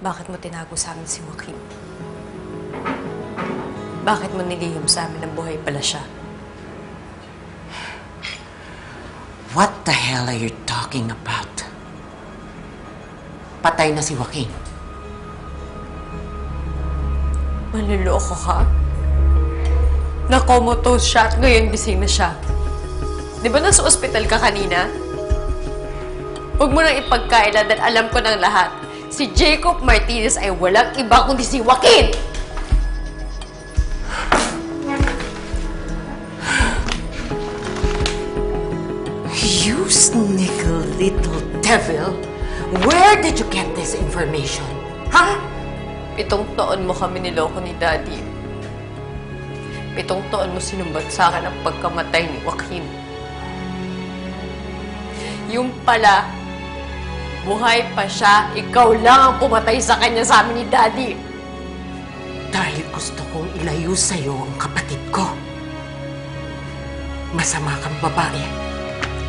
Bakit mo tinago sa amin si Joaquin? Bakit mo nilihim sa amin na buhay pala siya? What the hell are you talking about? Patay na si Joaquin. Manluloko ka? Na-comatose siya at ngayon gising na siya. Di ba nasa ospital ka kanina? Huwag mo nang ipagkaila dahil alam ko ng lahat. Si Jacob Martinez ay walang iba kundi si Joaquin! You sneaky little devil! Where did you get this information? Huh? 7 taon mo kami niloko ni Daddy. 7 taon mo sinumbat sa akin ang pagkamatay ni Joaquin. Yung pala, buhay pa siya, ikaw lang ang pumatay sa kanya sa amin ni Daddy. Dahil gusto kong ilayo sa'yo ang kapatid ko. Masama kang babae.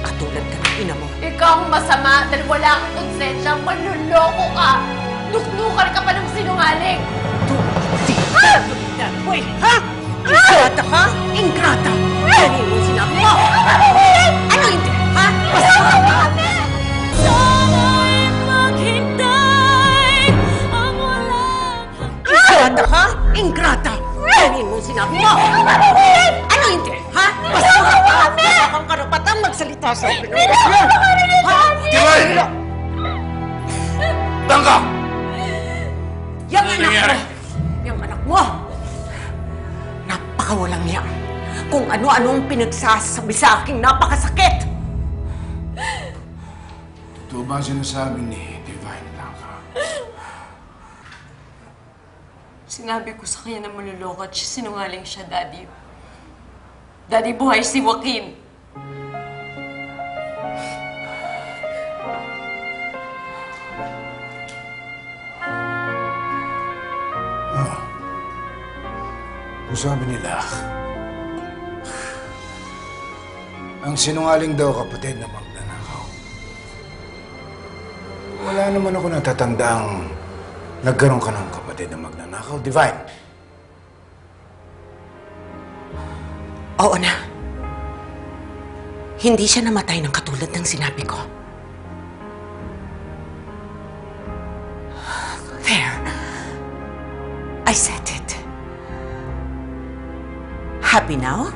Katulad ka ng ina mo. Ikaw ang masama dahil wala kang konsensya, manluloko ka. Nuknukar ka pa ng sinungaling. That way, ha? Ingrata ka? Ingrata! Ano yung sinabi mo? Ano hindi? Ha? Masama ka? Ingrata ka? Ingrata! Ano yung sinabi mo? Ano hindi? Ha? Masama ka? Wala kang karapatang magsalita sa akin. Ha? Tibay! Tangka! Yung anak mo! Yung anak mo! Napakawalang niya. Kung ano-anong pinagsasabi sa akin, napakasakit! Totoo ba ang sinasabi ni Divine Tangka? Sinabi ko sa kanya na manluloko at sinungaling siya, Daddy. Daddy, buhay si Joaquin. Kung sabi nila, ang sinungaling daw kapatid na magnanakaw. Wala naman ako natatandaang nagkaroon ka ng kapatid na magnanakaw, Divine. Oo na. Hindi siya namatay ng katulad ng sinabi ko. There. I said it. Happy now?